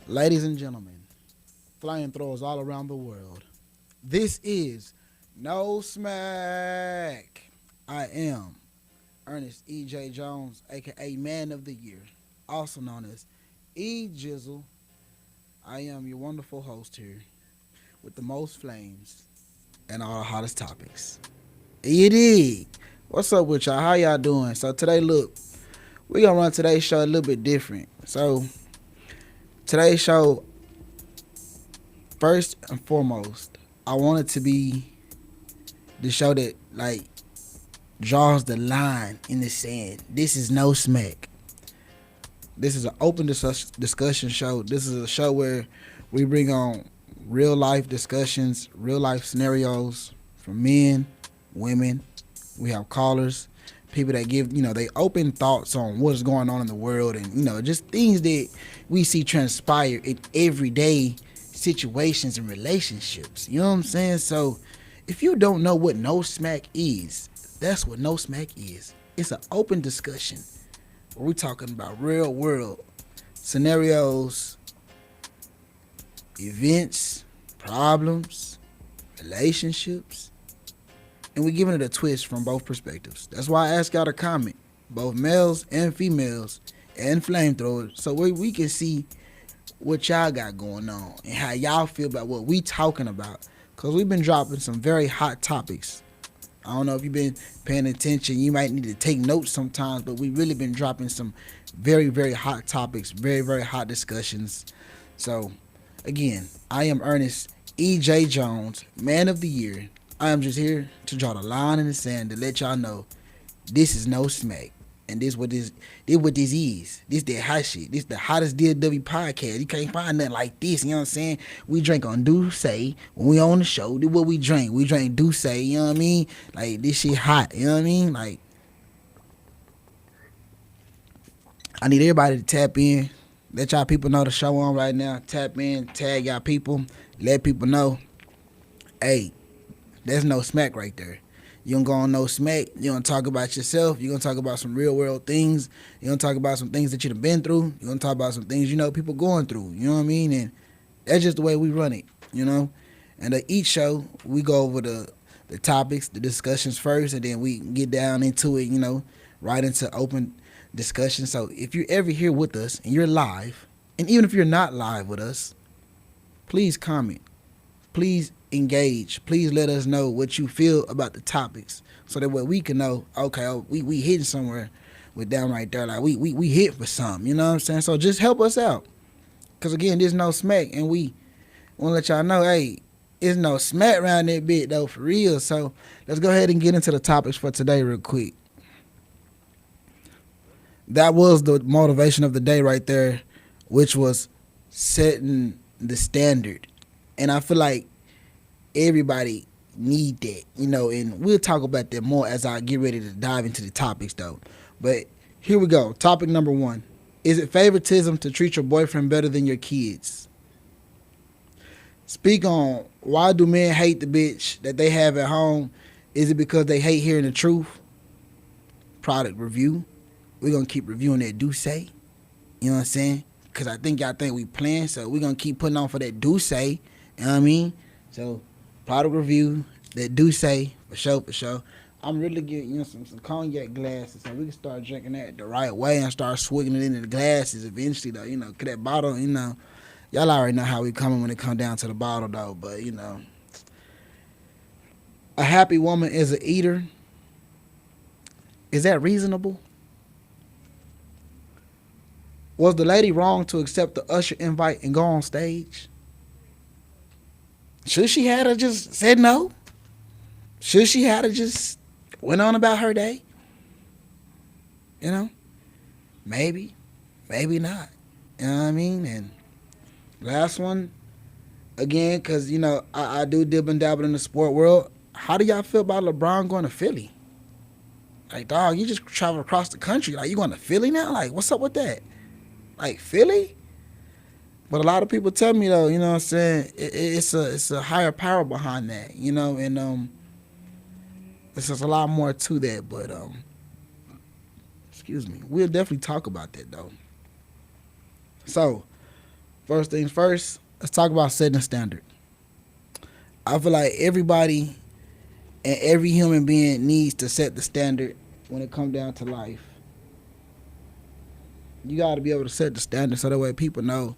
Ladies and gentlemen, flamethrowers all around the world, this is No Smack. I am Ernest E.J. Jones, aka Man of the Year, also known as E. Jizzle. I am your wonderful host here with the most flames and all the hottest topics. E.D. What's up with y'all? How y'all doing? So today, look, we're going to run today's show a little bit different. So today's show, first and foremost, I want it to be the show that draws the line in the sand. This is No Smack. This is an open discussion show. This is a show where we bring on real life discussions, real life scenarios from men, women. We have callers, people that give, they open thoughts on what's going on in the world and, just things that we see transpire in everyday situations and relationships. You know what I'm saying? So if you don't know what No Smack is, that's what No Smack is. It's an open discussion where we're talking about real world scenarios, events, problems, relationships, and we're giving it a twist from both perspectives. That's why I ask y'all to comment, both males and females and flamethrowers, so we can see what y'all got going on and how y'all feel about what we talking about. Because we've been dropping some very hot topics. I don't know if you've been paying attention. You might need to take notes sometimes, but we've really been dropping some very, very hot topics, very, very hot discussions. So, again, I am Ernest E.J. Jones, Man of the Year. I am just here to draw the line in the sand to let y'all know this is No Smack. And this what this is. This that hot shit. This the hottest DFW podcast. You can't find nothing like this. You know what I'm saying? We drink on Douce when we on the show. This what we drink. We drink Douce. You know what I mean? Like, this shit hot. You know what I mean? Like, I need everybody to tap in. Let y'all people know the show on right now. Tap in. Tag y'all people. Let people know. Hey, there's No Smack right there. You don't go on No Smack. You don't talk about yourself. You're going to talk about some real world things. You're going to talk about some things that you've been through. You're going to talk about some things people going through. You know what I mean? And that's just the way we run it, And each show, we go over the topics, the discussions first, and then we get down into it, right into open discussion. So if you're ever here with us and you're live, and even if you're not live with us, please comment. Please engage. Please let us know what you feel about the topics so that way we can know, okay, we hitting somewhere with them right there. Like we hit for something, you know what I'm saying? So just help us out. Because again, there's No Smack, and we want to let y'all know, hey, there's no smack around that bit though, for real. So let's go ahead and get into the topics for today real quick. That was the motivation of the day right there, which was setting the standard. And I feel like everybody need that, and we'll talk about that more as I get ready to dive into the topics though. But here we go. Topic number 1. Is it favoritism to treat your boyfriend better than your kids? Speak on why do men hate the bitch that they have at home? Is it because they hate hearing the truth? Product review. We're going to keep reviewing that Douce. You know what I'm saying? Because I think y'all think we playing, so we're going to keep putting on for that Douce. You know what I mean? So, product review, that Douce, for sure. I'm really getting some cognac glasses so we can start drinking that the right way and start swigging it into the glasses eventually, though. Cause that bottle, y'all already know how we coming when it come down to the bottle, though. But, a happy woman is an eater. Is that reasonable? Was the lady wrong to accept the usher invite and go on stage? Should she have just said no? Should she have just went on about her day? Maybe, maybe not. You know what I mean? And last one, again, because, I do dib and dabble in the sport world. How do y'all feel about LeBron going to Philly? Like, dog, you just travel across the country. Like, you going to Philly now? Like, what's up with that? Like, Philly? But a lot of people tell me, though, you know what I'm saying, it's a higher power behind that, and there's just a lot more to that, but excuse me, we'll definitely talk about that, though. So, First things first, let's talk about setting a standard. I feel like everybody and every human being needs to set the standard when it comes down to life. You got to be able to set the standard so that way people know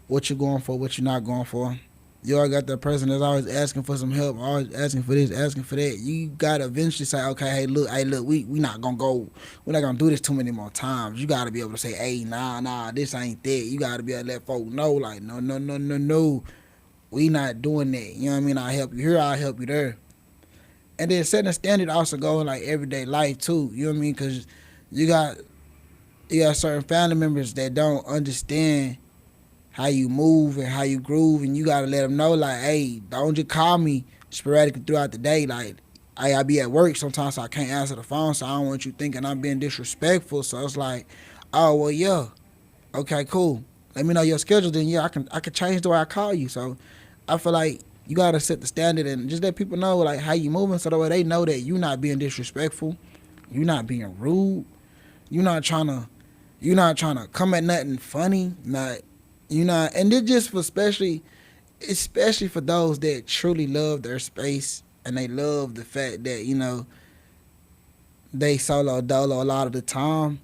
what you're going for, what you're not going for. You always got that person that's always asking for some help, always asking for this, asking for that. You gotta eventually say, okay, hey, look, we not gonna go, we're not gonna do this too many more times. You gotta be able to say, hey, nah, this ain't that. You gotta be able to let folks know, like, no, we not doing that. You know what I mean? I'll help you here, I'll help you there. And then setting a standard also go in like everyday life too. You know what I mean? Because you got certain family members that don't understand how you move and how you groove, and you gotta let them know, like, hey, don't just call me sporadically throughout the day. Like, I be at work sometimes, so I can't answer the phone, so I don't want you thinking I'm being disrespectful. So it's like, oh well, yeah, okay, cool. Let me know your schedule, then yeah, I can change the way I call you. So I feel like you gotta set the standard and just let people know like how you moving, so that way they know that you not being disrespectful, you not being rude, you not trying to come at nothing funny, not. You know, and it just for especially for those that truly love their space and they love the fact that, you know, they solo dolo a lot of the time.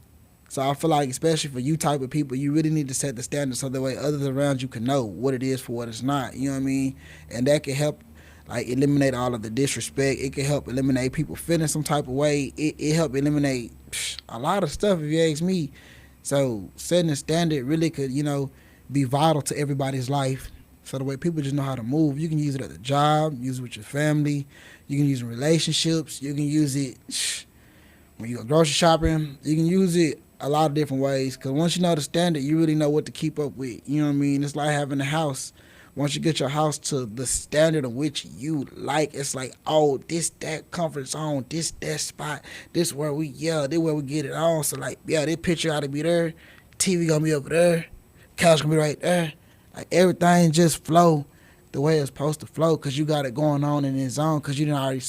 So I feel like especially for you type of people, you really need to set the standard so that way others around you can know what it is for what it's not. You know what I mean? And that can help like eliminate all of the disrespect. It can help eliminate people feeling some type of way. It help eliminate a lot of stuff if you ask me. So setting a standard really could, you know, be vital to everybody's life. So the way people just know how to move. You can use it at the job, use it with your family, you can use it in relationships, you can use it when you go grocery shopping, you can use it a lot of different ways. Because once you know the standard, you really know what to keep up with. You know what I mean? It's like having a house. Once you get your house to the standard of which you like, it's like, oh, this, that comfort zone, this, that spot, this where we, yeah, this where we get it on. So like, yeah, this picture ought to be there, TV gonna be over there, couch gonna be right there. Like everything just flow the way it's supposed to flow because you got it going on in its zone because you done already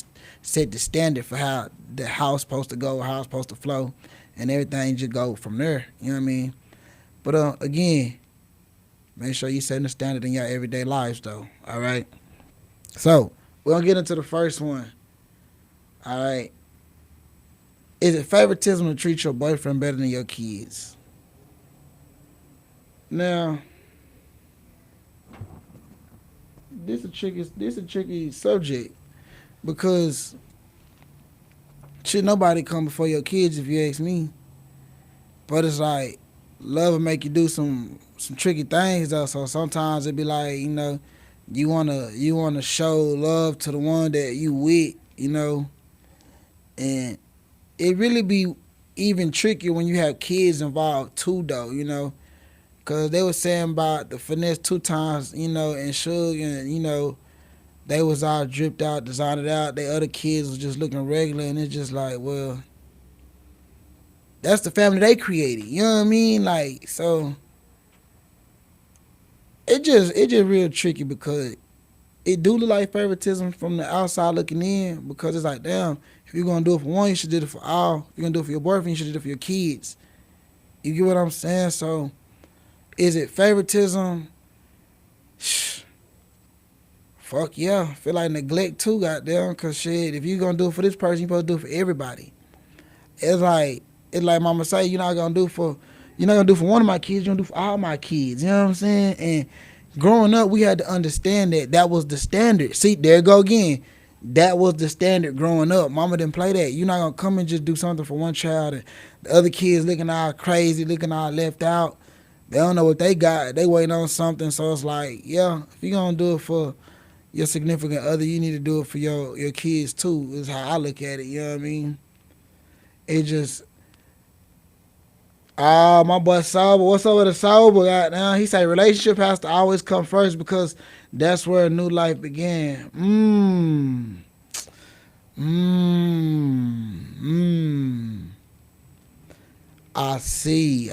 set the standard for how the house supposed to go, how it's supposed to flow, and everything just go from there. You know what I mean? But again, make sure you setting the standard in your everyday lives though. All right. So we're gonna get into the first one. All right. Is it favoritism to treat your boyfriend better than your kids? Now, this a tricky subject because should nobody come before your kids if you ask me. But it's like love will make you do some tricky things though. So sometimes it be like, you know, you wanna show love to the one that you with, you know, and it really be even trickier when you have kids involved too though, you know. Because they were saying about the finesse 2 times, you know, and Suge, and, you know, they was all dripped out, designed out. The other kids was just looking regular, and it's just like, well, that's the family they created. You know what I mean? Like, so it just real tricky because it do look like favoritism from the outside looking in because it's like, damn, if you're going to do it for one, you should do it for all. If you're going to do it for your boyfriend, you should do it for your kids. You get what I'm saying? So is it favoritism? Fuck yeah. Feel like neglect too, goddamn. Cause shit, if you gonna do it for this person, you supposed to do it for everybody. It's like mama say, you're not gonna do for one of my kids, you're gonna do for all my kids. You know what I'm saying? And growing up, we had to understand that was the standard. See, there you go again. That was the standard growing up. Mama didn't play that. You're not gonna come and just do something for one child and the other kids looking all crazy, looking all left out. They don't know what they got. They waiting on something. So it's like, yeah, if you're going to do it for your significant other, you need to do it for your kids too, is how I look at it. You know what I mean? It just, my boy Sober. What's up with the Sober? Goddamn, he say relationship has to always come first because that's where a new life began. I see.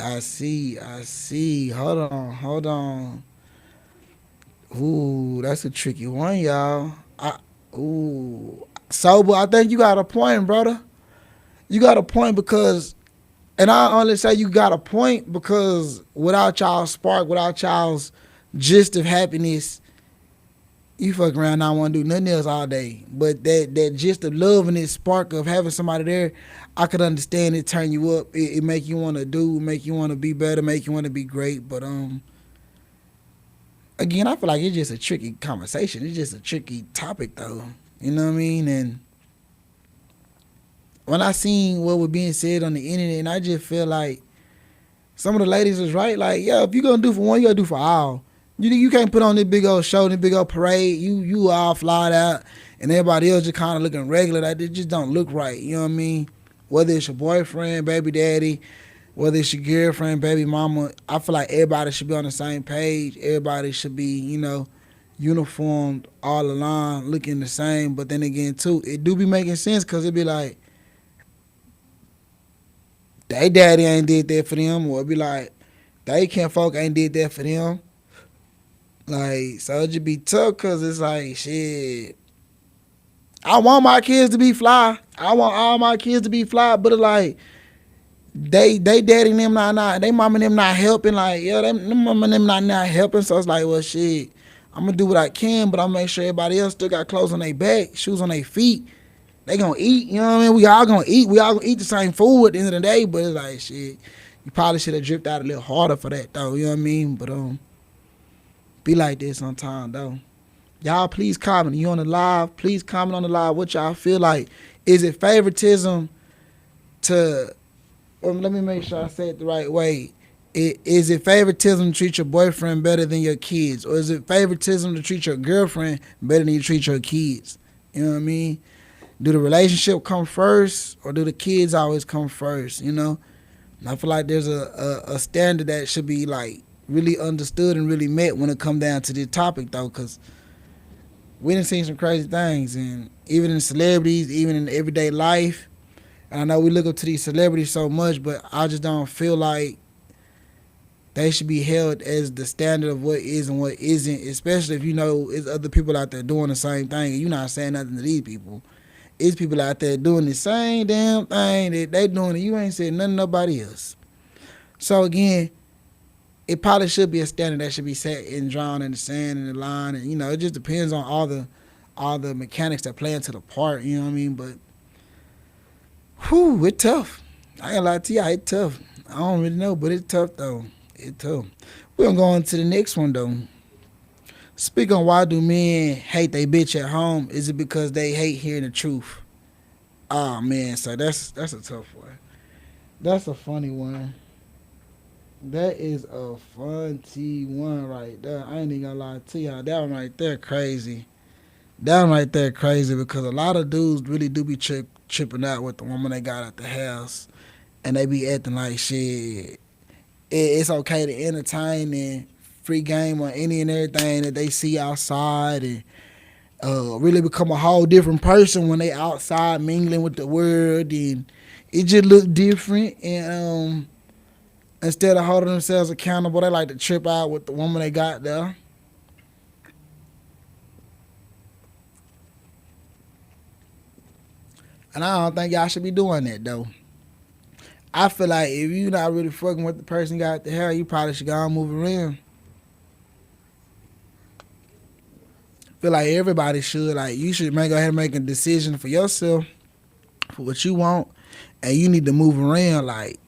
Hold on. Ooh, that's a tricky one, y'all. Sober, I think you got a point, brother. You got a point because And I only say you got a point because without y'all spark, without y'all's gist of happiness, you fuck around not want to do nothing else all day. But that gist of love and that spark of having somebody there, I could understand it turn you up. It make you want to do, make you want to be better, make you want to be great. But again, I feel like it's just a tricky conversation. It's just a tricky topic though. You know what I mean? And when I seen what was being said on the internet, and I just feel like some of the ladies was right. Like, yeah, if you gonna do for one, you gotta do for all. You can't put on this big old show, this big old parade. You all flyed out, and everybody else just kind of looking regular. Like, it just don't look right. You know what I mean? Whether it's your boyfriend, baby daddy, whether it's your girlfriend, baby mama, I feel like everybody should be on the same page. Everybody should be, uniformed, all aligned, looking the same. But then again, too, it do be making sense because it be like, they daddy ain't did that for them, or it be like, they kinfolk ain't did that for them. Like, so it just be tough because it's like, shit, I want my kids to be fly. I want all my kids to be fly, but it's like, they daddy and them not, they mama and them not helping. Like, yeah, them mama and them not helping. So it's like, well, shit, I'm going to do what I can, but I'm make sure everybody else still got clothes on their back, shoes on their feet. They gonna eat, you know what I mean? We all gonna eat. We all gonna eat the same food at the end of the day, but it's like, shit, you probably should have dripped out a little harder for that, though, you know what I mean? But, be like this sometime, though. Y'all, please comment. You on the live, please comment on the live what y'all feel like. Is it favoritism to, let me make sure I say it the right way. Is it favoritism to treat your boyfriend better than your kids? Or is it favoritism to treat your girlfriend better than you treat your kids? You know what I mean? Do the relationship come first, or do the kids always come first, And I feel like there's a standard that should be, like, really understood and really met when it come down to this topic, though, because we done seen some crazy things, and even in celebrities, even in everyday life, and I know we look up to these celebrities so much, but I just don't feel like they should be held as the standard of what is and what isn't, especially if it's other people out there doing the same thing, and you're not saying nothing to these people. It's people out there doing the same damn thing that they doing, and you ain't saying nothing to nobody else. So again, it probably should be a standard that should be set and drawn in the sand and the line, and it just depends on all the mechanics that play into the part. You know what I mean? But it's tough. I ain't gonna lie to you, it's tough. I don't really know, but it's tough though. It's tough. We're gonna go on to the next one though. Speak on why do men hate they bitch at home? Is it because they hate hearing the truth? Oh man, so that's a tough one. That's a funny one. That is a funny one right there. I ain't even gonna lie to y'all. That one right there crazy. That one right there crazy because a lot of dudes really do be tripping out with the woman they got at the house, and they be acting like shit. It's okay to entertain and free game on any and everything that they see outside, and really become a whole different person when they outside mingling with the world, and it just look different. And instead of holding themselves accountable, they like to trip out with the woman they got there. And I don't think y'all should be doing that though. I feel like if you not really fucking with the person you got at the house, you probably should go and move around. Feel like everybody should. Like, you should go ahead and make a decision for yourself, for what you want, and you need to move around. Like,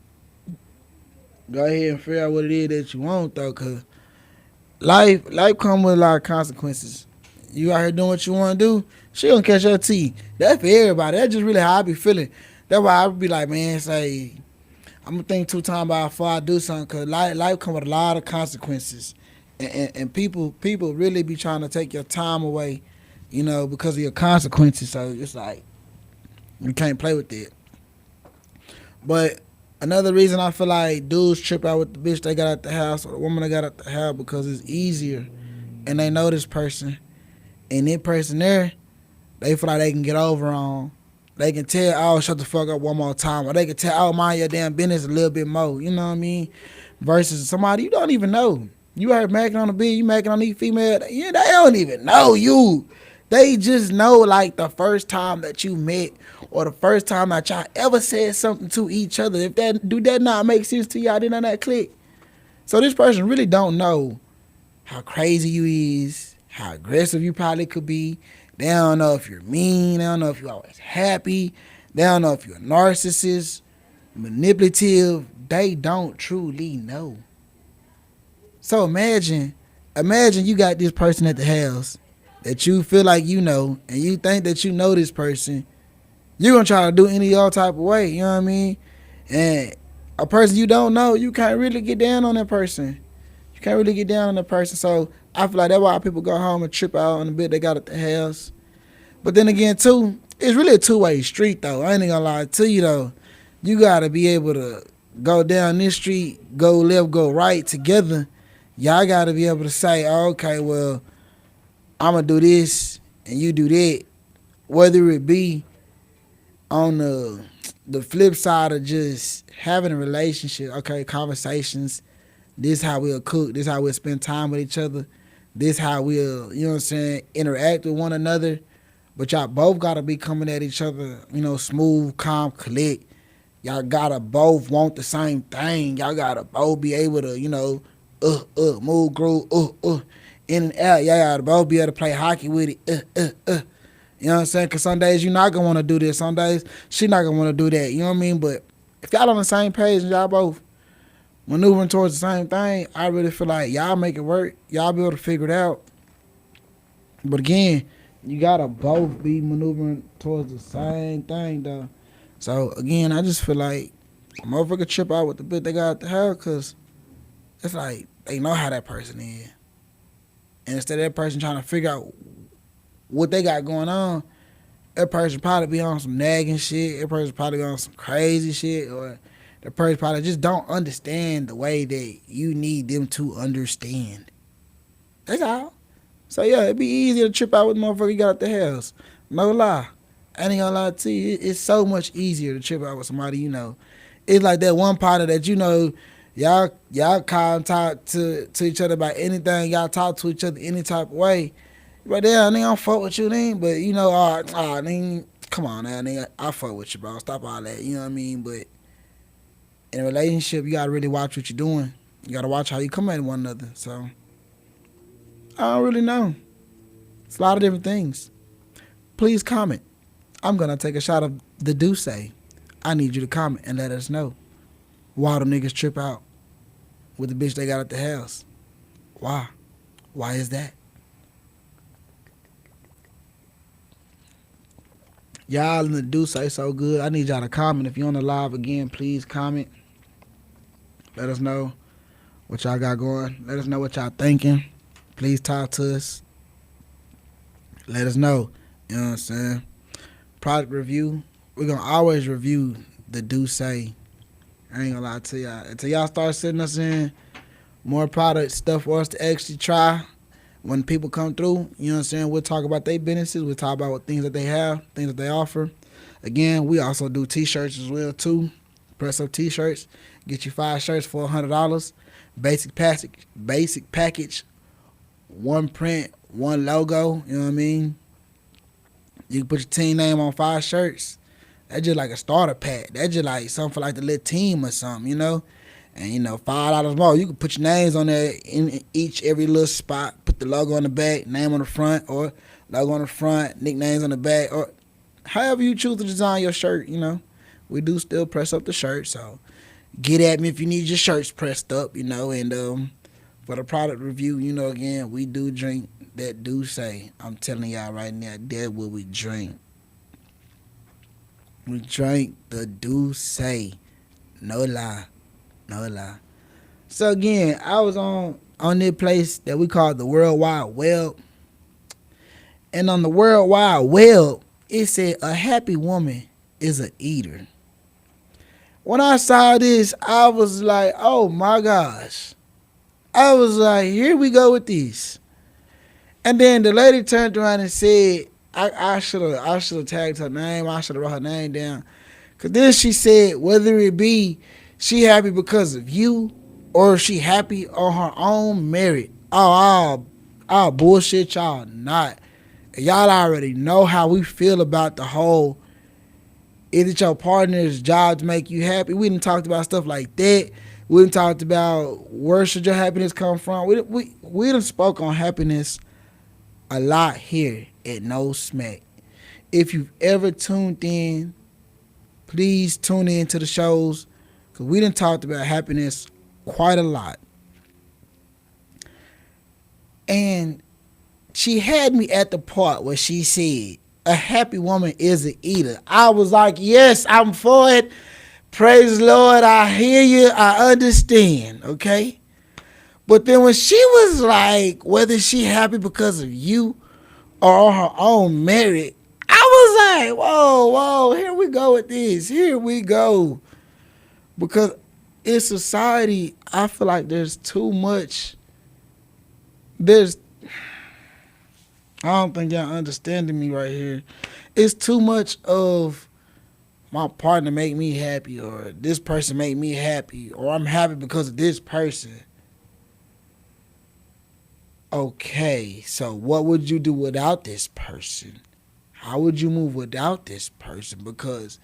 go ahead and figure out what it is that you want, though, because life comes with a lot of consequences. You out here doing what you want to do, she gonna catch your teeth. That's for everybody. That's just really how I be feeling. That's why I be like, man, say, I'm gonna think 2 times about before I do something, because life comes with a lot of consequences. And people really be trying to take your time away, because of your consequences. So it's like, you can't play with it. But another reason I feel like dudes trip out with the bitch they got at the house or the woman they got at the house, because it's easier, and they know this person, and that person there, they feel like they can get over on. They can tell, oh, shut the fuck up one more time, or they can tell, oh, mind your damn business a little bit more. You know what I mean? Versus somebody you don't even know. You heard macking on the bed, you macking on these females, they don't even know you. They just know like the first time that you met or the first time that y'all ever said something to each other. If that do that not make sense to y'all, then on that click. So this person really don't know how crazy you is, how aggressive you probably could be. They don't know if you're mean. They don't know if you're always happy. They don't know if you're a narcissist, manipulative. They don't truly know. So imagine you got this person at the house that you feel like you know, and you think that you know this person. You're gonna try to do any other type of way, you know what I mean? And a person you don't know, you can't really get down on that person. You can't really get down on that person. So I feel like that's why people go home and trip out on the bit they got at the house. But then again, too, it's really a two-way street, though. I ain't gonna lie to you, though. You gotta be able to go down this street, go left, go right together. Y'all gotta be able to say, oh, okay, well, I'm gonna do this and you do that. Whether it be on the flip side of just having a relationship, okay, conversations. This how we'll cook. This how we'll spend time with each other. This how we'll, you know what I'm saying, interact with one another. But y'all both gotta be coming at each other, you know, smooth, calm, collect. Y'all gotta both want the same thing. Y'all gotta both be able to, you know, move, groove, in and out. Y'all gotta both be able to play hockey with it, You know what I'm saying? Because some days you're not going to want to do this. Some days she not going to want to do that. You know what I mean? But if y'all on the same page and y'all both maneuvering towards the same thing, I really feel like y'all make it work. Y'all be able to figure it out. But again, you got to both be maneuvering towards the same thing, though. So, again, I just feel like a motherfucker trip out with the bit they got at the house because it's like they know how that person is. And instead of that person trying to figure out what they got going on, that person probably be on some nagging shit. That person probably on some crazy shit, or that person probably just don't understand the way that you need them to understand. That's all. So yeah, it'd be easier to trip out with the motherfucker you got at the house. No lie. I ain't gonna lie to you. It's so much easier to trip out with somebody you know. It's like that one partner that you know, y'all call and talk to each other about anything. Y'all talk to each other any type of way. But yeah, nigga, I don't fuck with you, nigga. But you know, nigga, come on now, nigga. I fuck with you, bro. Stop all that. You know what I mean? But in a relationship, you gotta really watch what you're doing. You gotta watch how you come at one another. So I don't really know. It's a lot of different things. Please comment. I'm gonna take a shot of the do say. I need you to comment and let us know why the niggas trip out with the bitch they got at the house. Why? Why is that? Y'all in the do say so good. I need y'all to comment. If you're on the live again, please comment. Let us know what y'all got going. Let us know what y'all thinking. Please talk to us. Let us know. You know what I'm saying? Product review. We're going to always review the do say. I ain't going to lie to y'all. Until y'all start sending us in more product stuff for us to actually try. When people come through, you know what I'm saying, we'll talk about their businesses. We'll talk about what things that they have, things that they offer. Again, we also do T-shirts as well, too. Press up T-shirts. Get you 5 shirts for $100. Basic package. 1 print, 1 logo. You know what I mean? You can put your team name on 5 shirts. That's just like a starter pack. That's just like something for like the little team or something, you know? And, you know, $5 more. You can put your names on there in every little spot. Put the logo on the back, name on the front, or logo on the front, nicknames on the back, or however you choose to design your shirt, you know. We do still press up the shirt, so get at me if you need your shirts pressed up, you know. And for the product review, you know, again, we do drink that do say. I'm telling y'all right now, that's what we drink. We drink the do say. No lie. No lie. So again, I was on this place that we call the World Wide Web. And on the World Wide Web, it said a happy woman is a eater. When I saw this, I was like, oh my gosh. I was like, here we go with this. And then the lady turned around and said, I should have tagged her name. I should have wrote her name down. Because then she said, whether it be she happy because of you or she happy on her own merit. Oh, bullshit y'all not. Y'all already know how we feel about the whole, is it your partner's job to make you happy? We done talked about stuff like that. We done talked about where should your happiness come from. We done spoke on happiness a lot here at No Smack. If you've ever tuned in, please tune in to the shows, because we done talked about happiness quite a lot. And she had me at the part where she said, a happy woman is an eater. I was like, yes, I'm for it. Praise the Lord, I hear you, I understand, okay? But then when she was like, whether she happy because of you or on her own merit, I was like, whoa, here we go with this. Here we go. Because in society, I feel like there's too much. I don't think y'all understanding me right here. It's too much of my partner make me happy, or this person make me happy, or I'm happy because of this person. Okay, so what would you do without this person? How would you move without this person? Because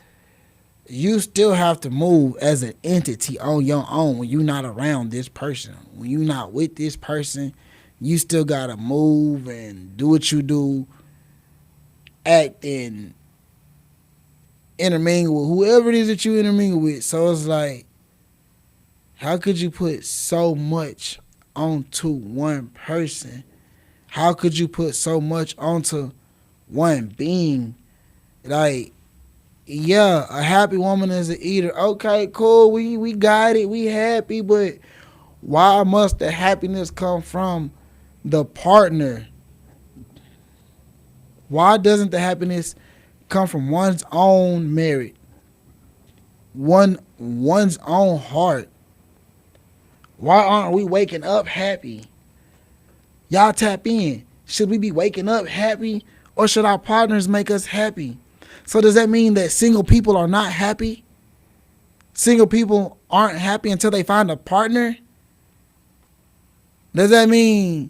you still have to move as an entity on your own when you're not around this person. When you're not with this person, you still got to move and do what you do, act and intermingle with whoever it is that you intermingle with. So it's like, how could you put so much onto one person? How could you put so much onto one being? Like, yeah, a happy woman is an eater. Okay, cool, we got it, we happy, but why must the happiness come from the partner? Why doesn't the happiness come from one's own merit? One's own heart? Why aren't we waking up happy? Y'all tap in. Should we be waking up happy, or should our partners make us happy? So does that mean that single people are not happy? Single people aren't happy until they find a partner? Does that mean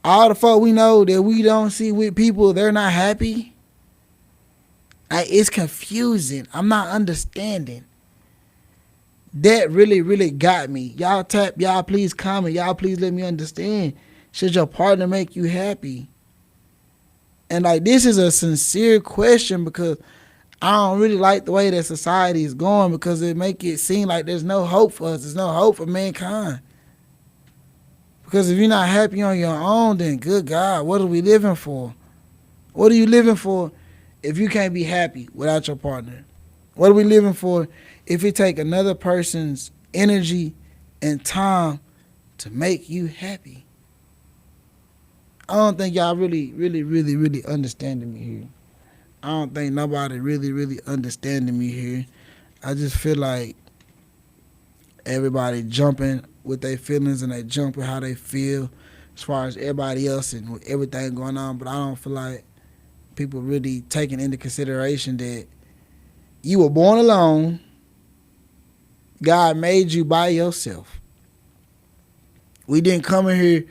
all the folk we know that we don't see with people, they're not happy? It's confusing. I'm not understanding. That really got me. Y'all tap, y'all please comment, y'all please let me understand. Should your partner make you happy? And like, this is a sincere question, because I don't really like the way that society is going, because it make it seem like there's no hope for us. There's no hope for mankind. Because if you're not happy on your own, then good God, what are we living for? What are you living for if you can't be happy without your partner? What are we living for if it take another person's energy and time to make you happy? I don't think y'all really understanding me here. I don't think nobody really understanding me here. I just feel like everybody jumping with their feelings, and they jump with how they feel as far as everybody else and with everything going on. But I don't feel like people really taking into consideration that you were born alone. God made you by yourself. We didn't come in here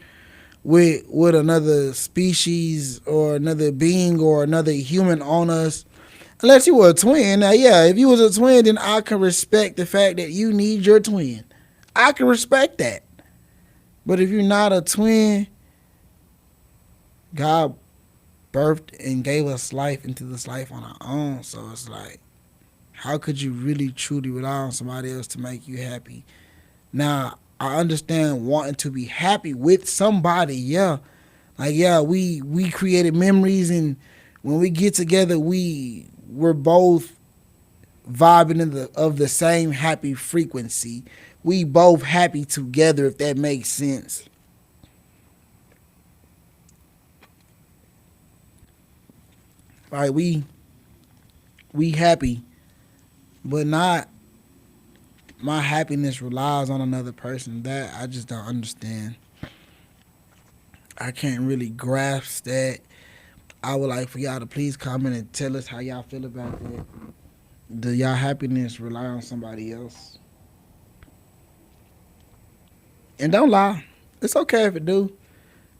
with another species or another being or another human on us. Unless you were a twin. Now, yeah, if you was a twin, then I can respect the fact that you need your twin. I can respect that. But if you're not a twin, God birthed and gave us life into this life on our own. So it's like, how could you really truly rely on somebody else to make you happy? Now, I understand wanting to be happy with somebody, yeah. Like, yeah, we created memories, and when we get together, we're both vibing of the same happy frequency. We both happy together, if that makes sense. Like, we happy, but not my happiness relies on another person. That I just don't understand. I can't really grasp that. I would like for y'all to please comment and tell us how y'all feel about that. Do y'all happiness rely on somebody else? And don't lie. It's okay if it do.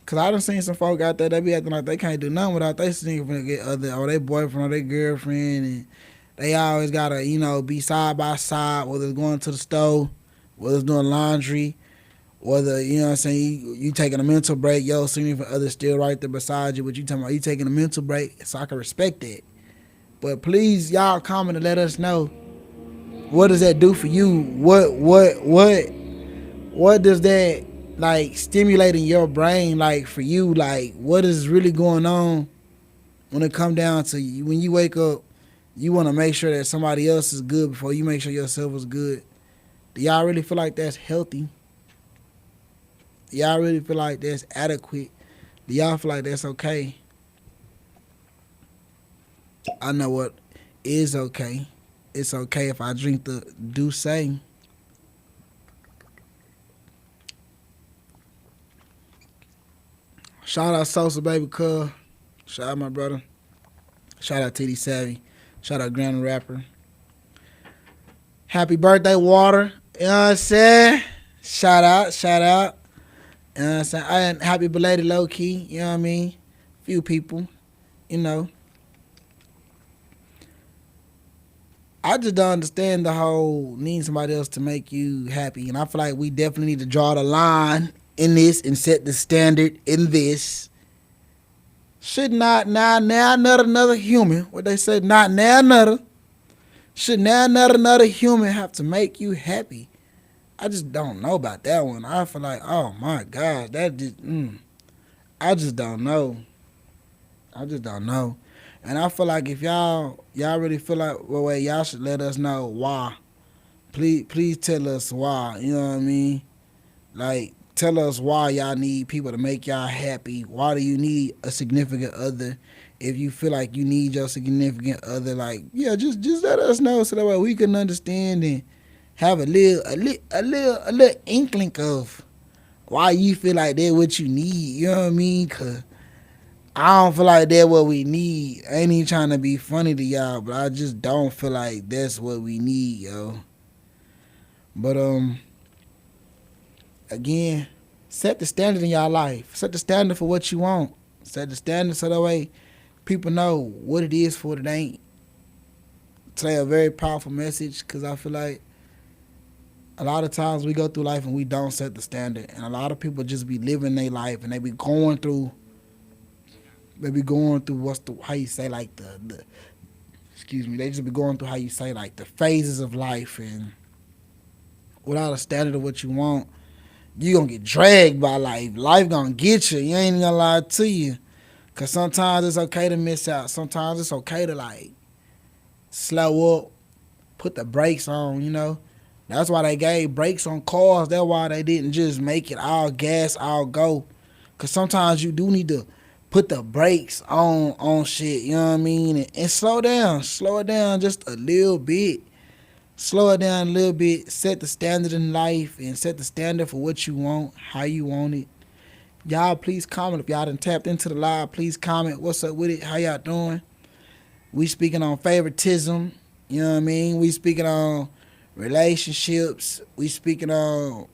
Cause I done seen some folk out there that be acting like they can't do nothing without they significant other or their boyfriend or their girlfriend, and they always gotta, be side by side, whether it's going to the store, whether it's doing laundry, whether, you taking a mental break, your significant other still right there beside you, but you talking about you taking a mental break, so I can respect that. But please, y'all comment and let us know, what does that do for you? What does that like stimulate in your brain, like for you? Like, what is really going on when it come down to you? When you wake up, you want to make sure that somebody else is good before you make sure yourself is good. Do y'all really feel like that's healthy? Do y'all really feel like that's adequate? Do y'all feel like that's okay? I know what is okay. It's okay if I drink the Douce. Shout out Sosa Baby Cub. Shout out my brother. Shout out TD Savvy. Shout out Grand Rapper. Happy birthday, Water. You know what I'm saying? Shout out. You know what I'm saying? And happy belated low key. You know what I mean? Few people. I just don't understand the whole needing somebody else to make you happy. And I feel like we definitely need to draw the line in this and set the standard in this. Should not now another human, what they say, not now another. Should now another human have to make you happy? I just don't know about that one. I feel like, oh my gosh, that just, I just don't know. And I feel like if y'all really feel like, well, y'all should let us know why. Please tell us why. You know what I mean? Like, tell us why y'all need people to make y'all happy. Why do you need a significant other? If you feel like you need your significant other, like, yeah, just let us know so that way we can understand and have a little inkling of why you feel like they're what you need. You know what I mean? Cause I don't feel like that's what we need. I ain't even trying to be funny to y'all, but I just don't feel like that's what we need, yo. But again, set the standard in y'all life. Set the standard for what you want. Set the standard so that way people know what it is for what it ain't. Today a very powerful message, because I feel like a lot of times we go through life and we don't set the standard, and a lot of people just be living their life and they be going through how you say, like the excuse me, they just be going through how you say, like the phases of life, and without a standard of what you want, you gonna get dragged by life. Life gonna get you. You ain't even gonna lie to you. Cause sometimes it's okay to miss out. Sometimes it's okay to like slow up, put the brakes on, That's why they gave brakes on cars. That's why they didn't just make it all gas, all go. Cause sometimes you do need to put the brakes on shit, you know what I mean? And slow it down just a little bit. Slow it down a little bit. Set the standard in life and set the standard for what you want, how you want it. Y'all please comment. If y'all done tapped into the live, please comment. What's up with it? How y'all doing? We speaking on favoritism, you know what I mean? We speaking on relationships. We speaking on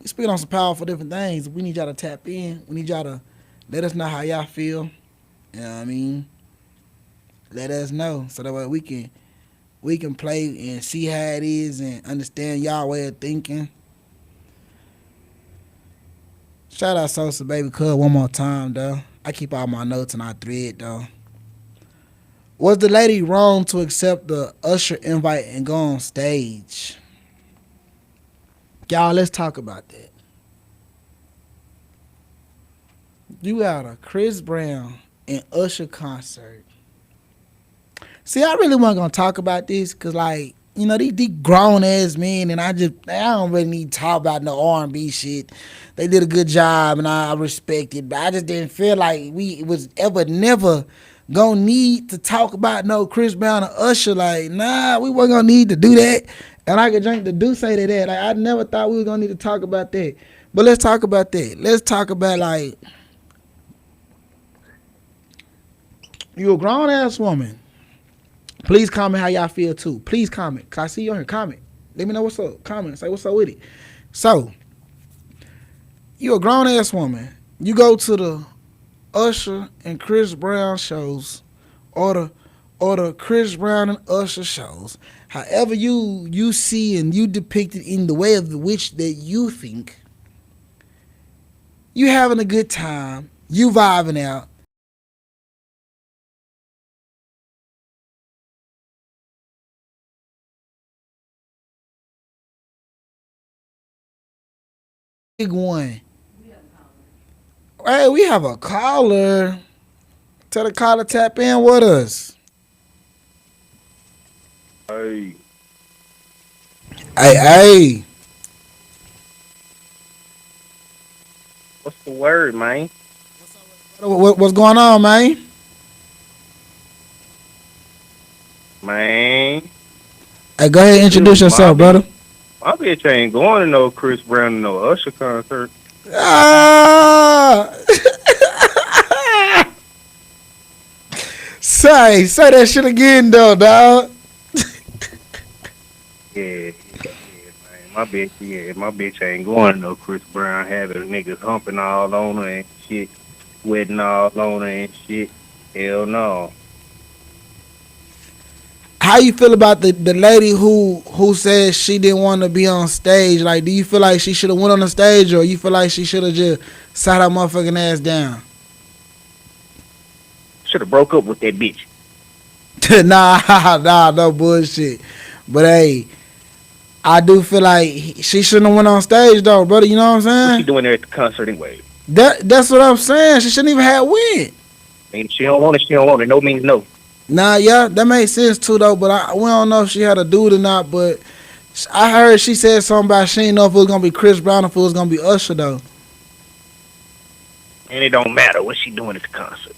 some powerful different things. We need y'all to tap in. We need y'all to let us know how y'all feel. You know what I mean? Let us know so that way we can play and see how it is and understand y'all way of thinking. Shout out Sosa Baby Cub one more time, though. I keep all my notes and I thread, though. Was the lady wrong to accept the Usher invite and go on stage? Y'all, let's talk about that. You got a Chris Brown and Usher concert. See, I really wasn't going to talk about this because, like, these grown-ass men, and I don't really need to talk about no R&B shit. They did a good job, and I respect it, but I just didn't feel like we was ever never going to need to talk about no Chris Brown or Usher. Like, nah, we weren't going to need to do that, and I could drink the Douce to that. Like, I never thought we were going to need to talk about that. But let's talk about that. Let's talk about, like, you a grown-ass woman. Please comment how y'all feel, too. Please comment. Because I see you on here. Comment. Let me know what's up. Comment. Say what's up with it. So, you a grown-ass woman. You go to the Usher and Chris Brown shows, or the Chris Brown and Usher shows. However you see and you depict it in the way of which that you think, you having a good time, you vibing out. Big one. Hey, we have a caller. Tell the caller tap in with us. Hey, Hey, hey. what's the word, man? What's going on, man? Man, Hey, go ahead and dude, introduce yourself, brother. my bitch ain't going to no Chris Brown and no Usher concert. Ah! say that shit again, though, dog. Man. My bitch ain't going to no Chris Brown having niggas humping all on her and shit, sweating all on her and shit. Hell no. How you feel about the lady who said she didn't want to be on stage? Like, do you feel like she should have went on the stage, or you feel like she should have just sat her motherfucking ass down? Should have broke up with that bitch. Nah, no bullshit. But hey, I do feel like she shouldn't have went on stage though, brother. You know what I'm What she saying? doing there at the concert anyway? That's what I'm saying. She shouldn't even have went. I mean, she don't want it. She don't want it. No means no. Nah, yeah, that makes sense too though. But we don't know if she had a dude or not. But I heard she said something about she didn't know if it was gonna be Chris Brown or if it was gonna be Usher though. And it don't matter what she doing at the concert.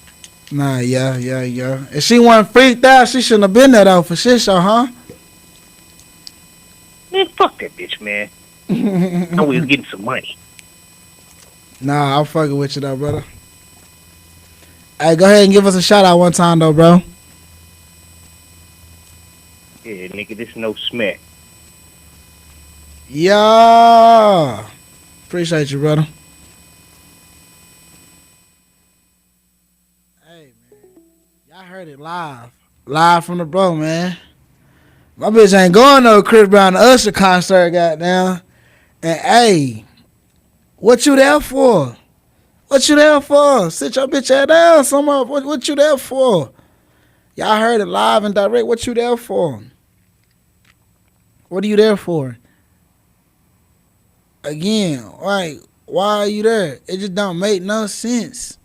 Nah, yeah. If she wasn't freaked out, she shouldn't have been there though for shit show, huh? Man, fuck that bitch, man. I was getting some money. Nah, I'm fucking with you though, brother. Hey, go ahead and give us a shout out one time though, bro. Yeah, nigga, this no smack. Yeah. Appreciate you, brother. Hey, man. Y'all heard it live. Live from the bro, man. My bitch ain't going to no Chris Brown and Usher concert, goddamn. And hey, what you there for? What you there for? Sit your bitch ass down, somewhere. What you there for? Y'all heard it live and direct. What you there for? What are you there for? Again, like, why are you there? It just don't make no sense.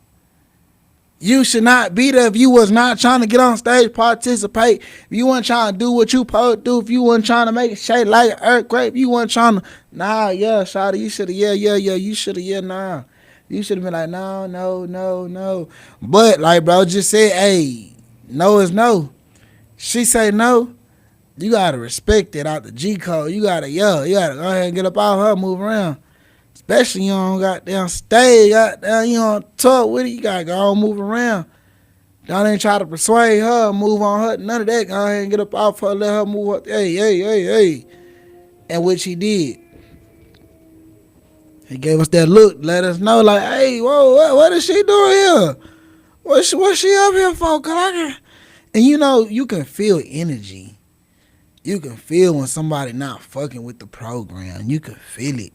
You should not be there if you was not trying to get on stage, participate. If you weren't trying to do what you supposed to do, if you weren't trying to make it shake like an earthquake, if you weren't trying to, nah, yeah, shawty, you should have, yeah, you should have, yeah, nah. You should have been like, no. But, like, bro, just said, hey, no is no. She say no, you gotta respect it out the G code. You gotta go ahead and get up out of her, move around. Especially you on goddamn stage, goddamn you on tour with it, you gotta go on move around. Don't ain't try to persuade her, move on her, none of that. Go ahead and get up off her, let her move up. Hey. And which he did. He gave us that look, let us know like, hey, whoa, what is she doing here? What she up here for? And you know, you can feel energy. You can feel when somebody not fucking with the program. You can feel it.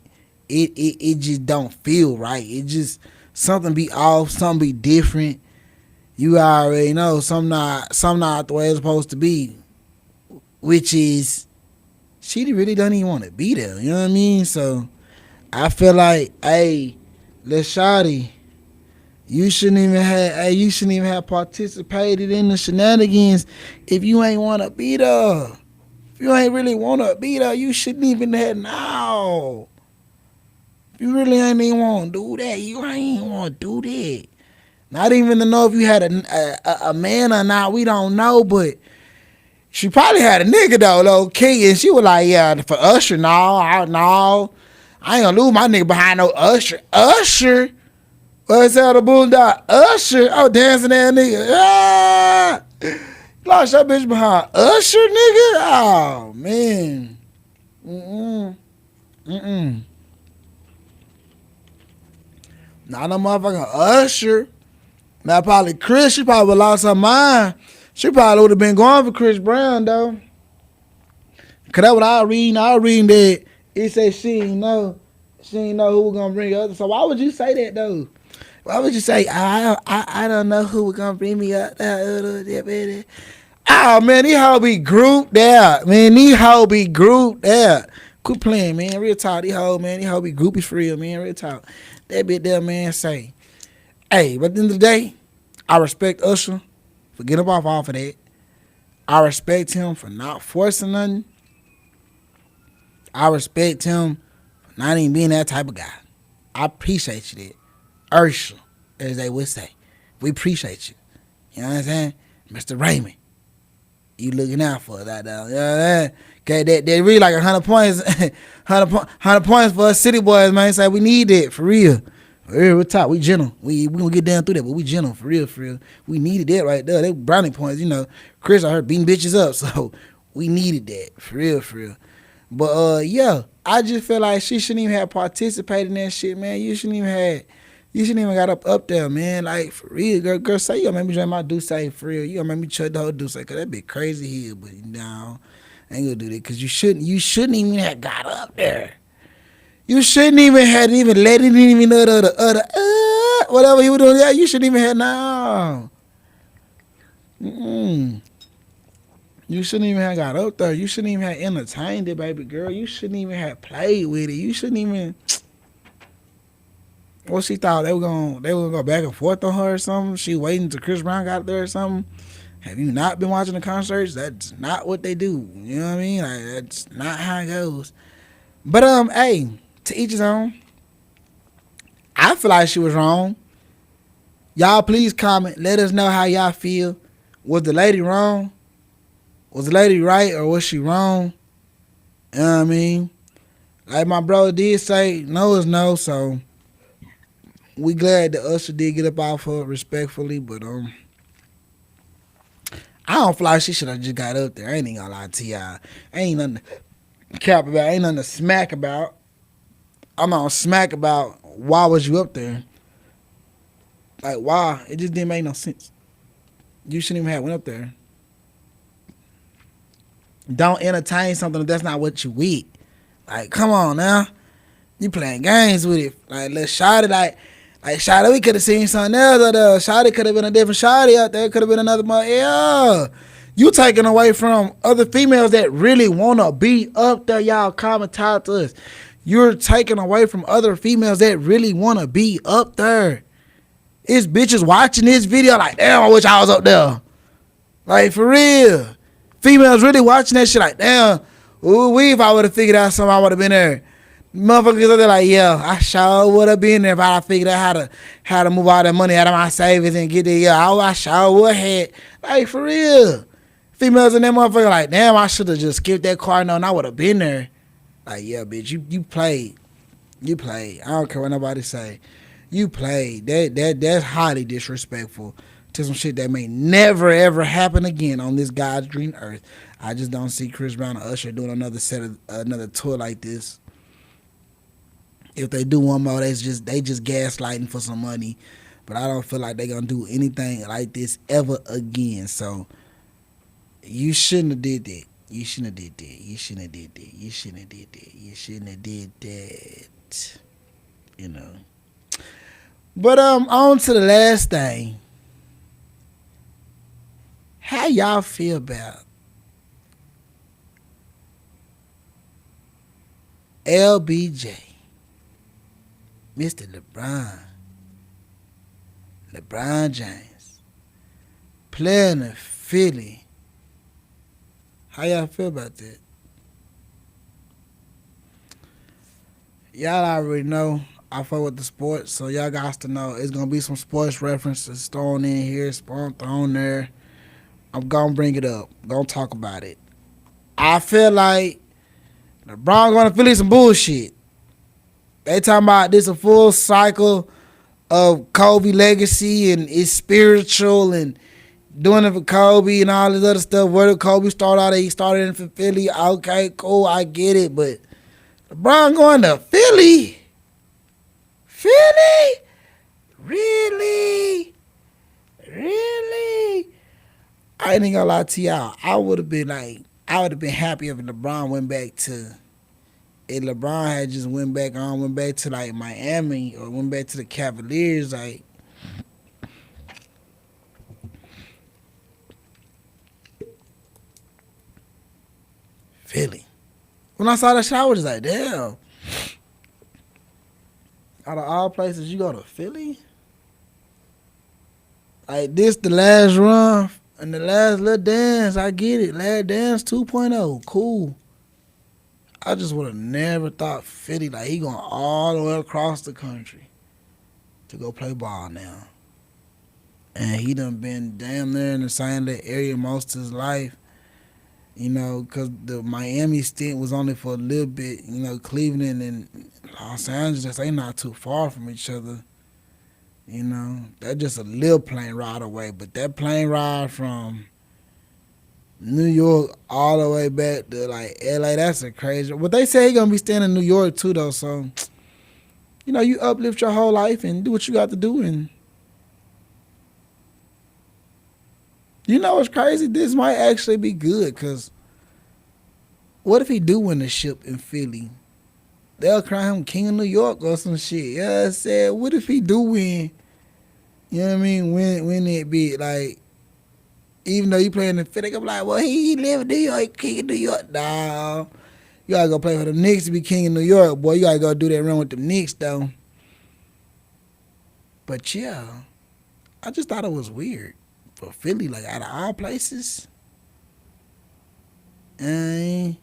It just don't feel right. It just something be off, something be different. You already know something not the way it's supposed to be. Which is she really don't even want to be there. You know what I mean? So I feel like, hey, Lil Shawty, you shouldn't even have participated in the shenanigans if you ain't want to be there. If you ain't really want to be there, you shouldn't even have now. If you really ain't even want to do that, you ain't even want to do that. Not even to know if you had a man or not, we don't know, but she probably had a nigga though, low key, and she was like, yeah, for Usher, no, I ain't gonna lose my nigga behind no Usher. Usher? What's that, the boondock? Usher? Oh, dancing that nigga. Ah! Lost that bitch behind Usher, nigga? Oh, man. Mm-mm. Not no motherfucking Usher. Now probably Chris, she probably lost her mind. She probably would have been going for Chris Brown though. Cause that's what I was reading. I was reading that it said she ain't know who was gonna bring her up. So why would you say that though? Why would you say I don't know who was gonna bring me up? Oh man, these hoes be grouped out. Man, these hoes be grouped out. Quit playing, man. Real talk, these hoes, man. These hoes be groupies for real, man. Real talk. That bit there, man, say, hey, but at the end of the day, I respect Usher for getting up off of that. I respect him for not forcing nothing. I respect him for not even being that type of guy. I appreciate you that. Usher, as they would say. We appreciate you. You know what I'm saying? Mr. Raymond. You looking out for us out there. You know what I'm saying? Okay, they really like 100 points. 100 points for us city boys, man. Say we need that, for real. We're top. We gentle. We gonna get down through that, but we gentle, for real, for real. We needed that right there. They brownie points, you know. Chris, I heard beating bitches up, so we needed that, for real, for real. But yeah, I just feel like she shouldn't even have participated in that shit, man. You shouldn't even got up there, man. Like, for real, girl, say you gonna make me drink my Douce, for real. You gonna make me chug the whole Douce, cause that be crazy here. But no, I ain't gonna do that, cause you shouldn't even have got up there. You shouldn't even have let it even know the whatever he was doing. Yeah, you shouldn't even have no. You shouldn't even have got up there. You shouldn't even have entertained it, baby girl. You shouldn't even have played with it. You shouldn't even. What she thought they were gonna go back and forth on her or something? She waiting till Chris Brown got there or something? Have you not been watching the concerts? That's not what they do. You know what I mean? Like, that's not how it goes. But hey, to each his own. I feel like she was wrong. Y'all please comment. Let us know how y'all feel. Was the lady wrong? Was the lady right or was she wrong? You know what I mean? Like my brother did say, no is no, so we glad that Usher did get up off her respectfully, but I don't feel like she should have just got up there. I ain't gonna lie to y'all. Ain't nothing to cap about, ain't nothing to smack about. I'm not smack about why was you up there. Like, why? It just didn't make no sense. You shouldn't even have went up there. Don't entertain something that's not what you with. Like, come on now. You playing games with it. Like, let's shot it. Like Shotty, we could have seen something else out there. Shotty could have been a different Shotty out there. Could have been another mother. Yeah. You taking away from other females that really want to be up there. Y'all comment out to us. You're taking away from other females that really want to be up there. It's bitches watching this video like, damn, I wish I was up there. Like, for real. Females really watching that shit like, damn, ooh, if I would have figured out something, I would have been there. Motherfuckers up there like, yeah, I sure would have been there if I figured out how to move all that money out of my savings and get there. Yeah, I sure would have. Like, for real. Females in that motherfucker like, damn, I should have just skipped that car and I would have been there. Like, yeah, bitch, you played. You played. I don't care what nobody say. You played. That's highly disrespectful to some shit that may never, ever happen again on this God's green earth. I just don't see Chris Brown or Usher doing another tour like this. If they do one more, they just gaslighting for some money. But I don't feel like they're gonna do anything like this ever again. So you shouldn't have did that. You shouldn't have did that. You shouldn't have did that. You shouldn't have did that. You shouldn't have did that. You know. But on to the last thing. How y'all feel about LBJ? Mr. LeBron James, playing in Philly. How y'all feel about that? Y'all already know I fuck with the sports, so y'all got to know it's gonna be some sports references thrown in here, thrown there. I'm gonna bring it up, gonna talk about it. I feel like LeBron gonna Philly some bullshit. They talking about this a full cycle of Kobe legacy and it's spiritual and doing it for Kobe and all this other stuff. Where did Kobe start out? He started in for Philly. Okay, cool, I get it. But LeBron going to Philly? Philly? Really? Really? I ain't gonna lie to y'all. I would have been happy if LeBron went back to, if LeBron had just went back to like Miami or went back to the Cavaliers, like Philly. When I saw that shit, I was just like, damn. Out of all places, you go to Philly? Like, this the last run and the last little dance. I get it. Last dance 2.0. Cool. I just would have never thought Philly, like, he going all the way across the country to go play ball now. And he done been damn near in the same little area most of his life. You know, because the Miami stint was only for a little bit. You know, Cleveland and Los Angeles, they not too far from each other. You know, that's just a little plane ride away. But that plane ride from New York all the way back to like LA, that's a crazy. But they say he gonna be staying in New York too though, so you know, you uplift your whole life and do what you got to do. And you know what's crazy? This might actually be good, cause what if he do win the ship in Philly? They'll crown him King of New York or some shit. Yeah, I said, what if he do win? You know what I mean? Win it big, like. Even though you playing in Philly, I'm like, well, he live in New York, King of New York. Nah, you gotta go play for the Knicks to be King of New York, boy. You gotta go do that run with the Knicks, though. But yeah, I just thought it was weird for Philly, like out of all places. And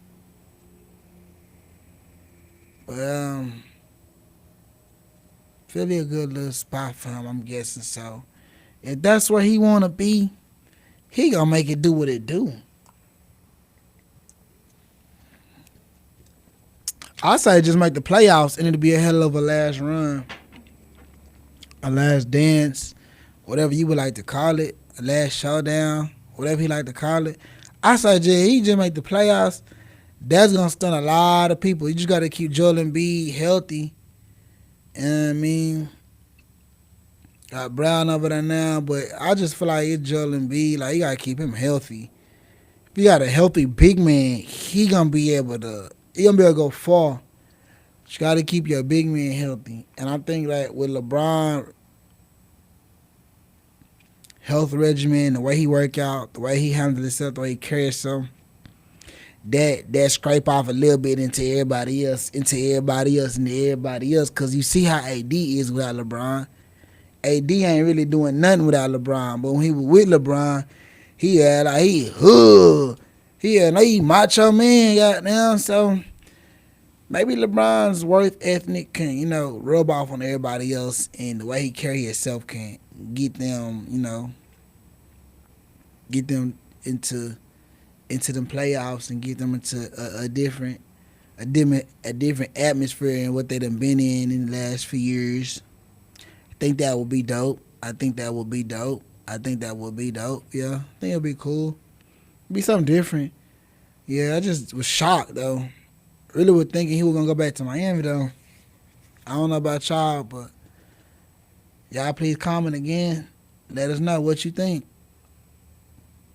well, Philly a good little spot for him, I'm guessing. So if that's where he wanna be, he gonna make it do what it do. I say just make the playoffs and it'll be a hell of a last run, a last dance, whatever you would like to call it, a last showdown, whatever he like to call it. I say he just make the playoffs. That's gonna stun a lot of people. You just gotta keep Joel Embiid healthy. You know what I mean? Got Brown over there now, but I just feel like it's Joel Embiid. Like, you gotta keep him healthy. If you got a healthy big man, he gonna be able to go far. You gotta keep your big man healthy. And I think like with LeBron health regimen, the way he work out, the way he handles himself, the way he carries himself, that scrape off a little bit into everybody else. Cause you see how AD is without LeBron. AD ain't really doing nothing without LeBron. But when he was with LeBron, he had like he macho man, goddamn. So maybe LeBron's work ethic can, you know, rub off on everybody else, and the way he carry himself can get them, you know, get them into them playoffs and get them into a different atmosphere and what they done been in the last few years. I think that would be dope. Yeah, I think it'll be cool. Be something different. Yeah, I just was shocked though. Really was thinking he was gonna go back to Miami though. I don't know about y'all, but y'all please comment again. Let us know what you think.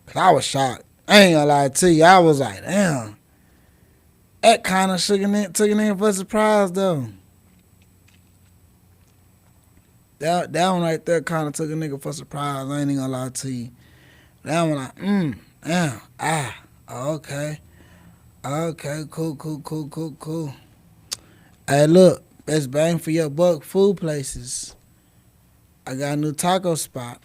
Cause I was shocked. I ain't gonna lie to you. I was like, damn. That kind of took it in for a surprise though. That one right there kind of took a nigga for a surprise. I ain't even gonna lie to you. That one like, damn, okay. Okay, cool. Hey, look, best bang for your buck food places. I got a new taco spot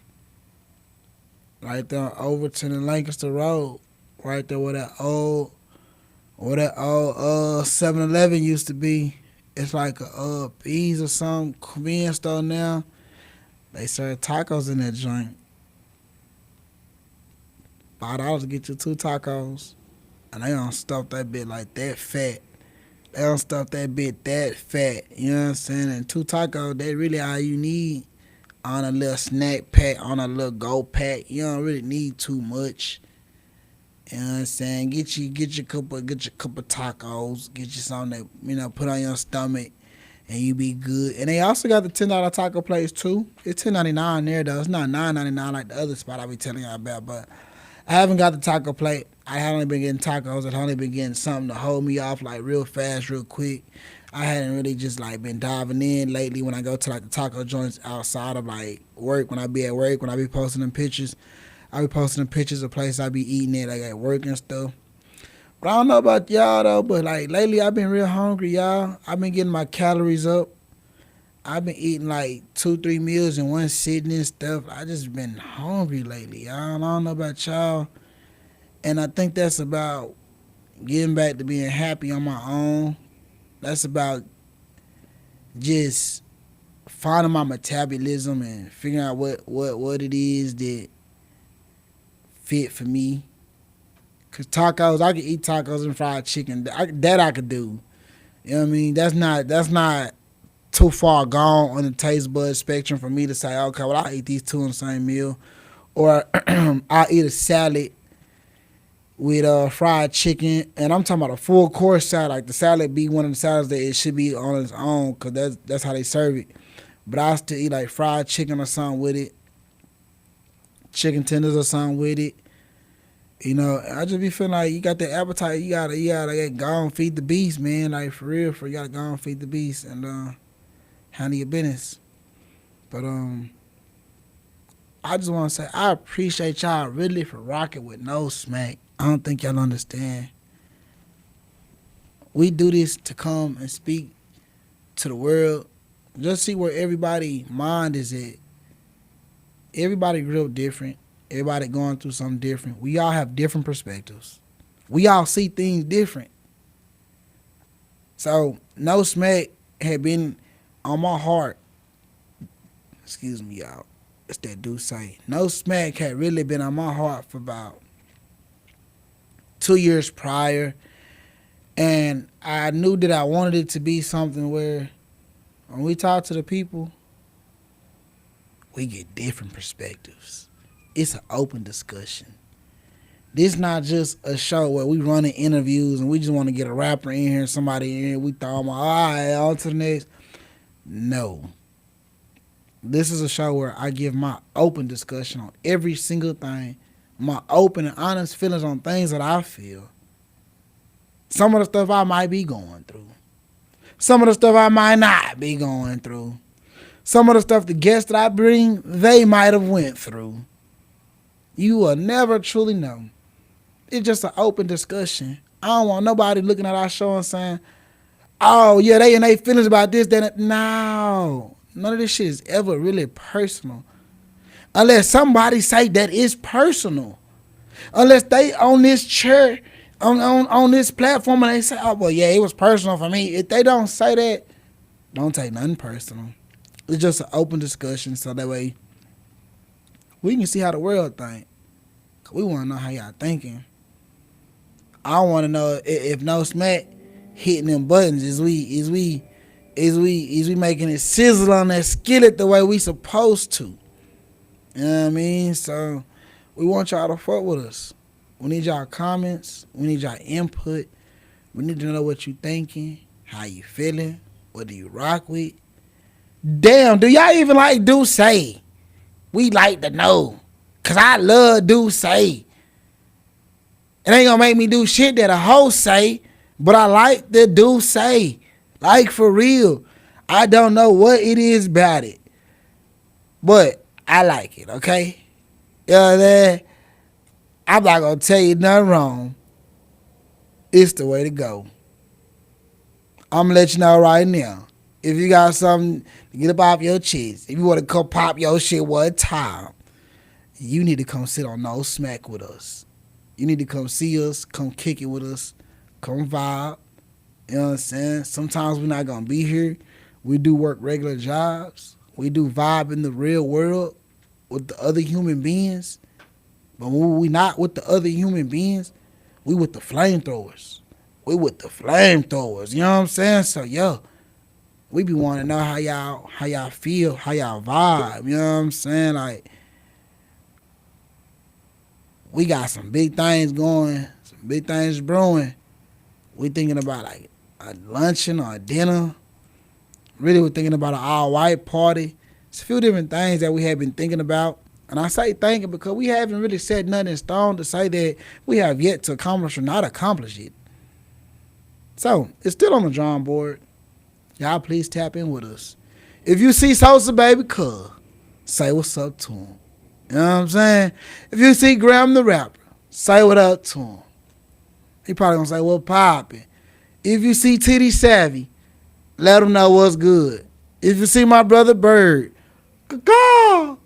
right there on Overton and Lancaster Road, right there where that old 7-Eleven used to be. It's like a Bees or some convenience store now. They serve tacos in that joint. $5 to get you 2 tacos. And they don't stuff that bit like that fat. They don't stuff that bit that fat. You know what I'm saying? And 2 tacos, they really all you need on a little snack pack, on a little go pack. You don't really need too much. You know what I'm saying? Get your couple tacos. Get you something that, you know, put on your stomach and you be good. And they also got the $10 taco place too. It's $10.99 there though. It's not $9.99 like the other spot I be telling y'all about. But I haven't got the taco plate. I haven't only been getting tacos. I've only been getting something to hold me off like real fast, real quick. I hadn't really just like been diving in lately when I go to like the taco joints outside of like work. When I be at work, when I be posting them pictures, I be posting them pictures of places I be eating at like at work and stuff. But I don't know about y'all though, but like lately I've been real hungry, y'all. I've been getting my calories up. I've been eating like 2-3 meals in one sitting and stuff. I just been hungry lately, y'all. I don't know about y'all. And I think that's about getting back to being happy on my own. That's about just finding my metabolism and figuring out what it is that fit for me. Cause tacos, I can eat tacos and fried chicken. That I could do. You know what I mean? That's not too far gone on the taste bud spectrum for me to say, okay, well, I'll eat these two in the same meal. Or I'll eat a salad with fried chicken. And I'm talking about a full course salad. Like the salad be one of the salads that it should be on its own because that's how they serve it. But I'll still eat like fried chicken or something with it. Chicken tenders or something with it. You know, I just be feeling like you got that appetite. You gotta go and feed the beast, man. Like for real, you gotta go and feed the beast and handle your business. But I just want to say I appreciate y'all really for rocking with No Smack. I don't think y'all understand. We do this to come and speak to the world. Just see where everybody's mind is at. Everybody real different. Everybody going through something different. We all have different perspectives. We all see things different. So, No Smack had been on my heart. Excuse me, y'all. It's that do say. No Smack had really been on my heart for about 2 years prior. And I knew that I wanted it to be something where when we talk to the people, we get different perspectives. It's an open discussion. This not just a show where we running interviews and we just want to get a rapper in here, somebody in here, we throw them all right, on to the next. No. This is a show where I give my open discussion on every single thing, my open and honest feelings on things that I feel. Some of the stuff I might be going through. Some of the stuff I might not be going through. Some of the stuff the guests that I bring, they might have went through. You will never truly know. It's just an open discussion. I don't want nobody looking at our show and saying, oh, yeah, they and they feelings about this, that. No. None of this shit is ever really personal. Unless somebody say that it's personal. Unless they on this chair, on this platform, and they say, oh, well, yeah, it was personal for me. If they don't say that, don't take nothing personal. It's just an open discussion so that way we can see how the world think. We want to know how y'all thinking. I want to know if No Smack hitting them buttons. Is we making it sizzle on that skillet the way we supposed to? You know what I mean? So we want y'all to fuck with us. We need y'all comments. We need y'all input. We need to know what you thinking, how you feeling, what do you rock with. Damn, do y'all even like Do Say? We like to know. Cause I love Do Say. It ain't gonna make me do shit that a hoe say, but I like the Do Say. Like for real. I don't know what it is about it. But I like it, okay? You know what I mean? I'm not gonna tell you nothing wrong. It's the way to go. I'm gonna let you know right now. If you got something to get up off your chest, if you want to come pop your shit one time, you need to come sit on No Smack with us. You need to come see us, come kick it with us, come vibe. You know what I'm saying? Sometimes we're not going to be here. We do work regular jobs. We do vibe in the real world with the other human beings. But when we not with the other human beings, we with the flamethrowers. We with the flamethrowers. You know what I'm saying? So, yo, we be wanting to know how y'all feel, how y'all vibe. You know what I'm saying? Like, we got some big things going, some big things brewing. We thinking about like a luncheon or a dinner. Really, we're thinking about an all-white party. It's a few different things that we have been thinking about. And I say thinking because we haven't really set nothing in stone to say that we have yet to accomplish or not accomplish it. So, it's still on the drawing board. Y'all please tap in with us. If you see Sosa Baby Cuz, say what's up to him. You know what I'm saying? If you see Graham the Rapper, say what up to him. He probably gonna say, what poppin'? If you see Titty Savvy, let him know what's good. If you see my brother Bird, caw,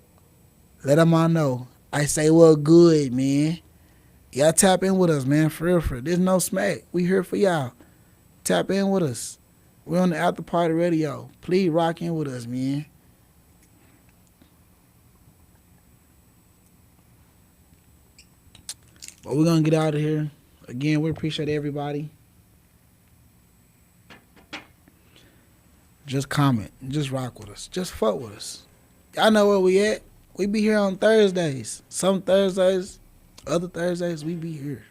let him all know. I say what good, man. Y'all tap in with us, man. For real, for real. There's no smack. We here for y'all. Tap in with us. We're on the After Party Radio. Please rock in with us, man. But we're going to get out of here. Again, we appreciate everybody. Just comment. Just rock with us. Just fuck with us. Y'all know where we at. We be here on Thursdays. Some Thursdays, other Thursdays, we be here.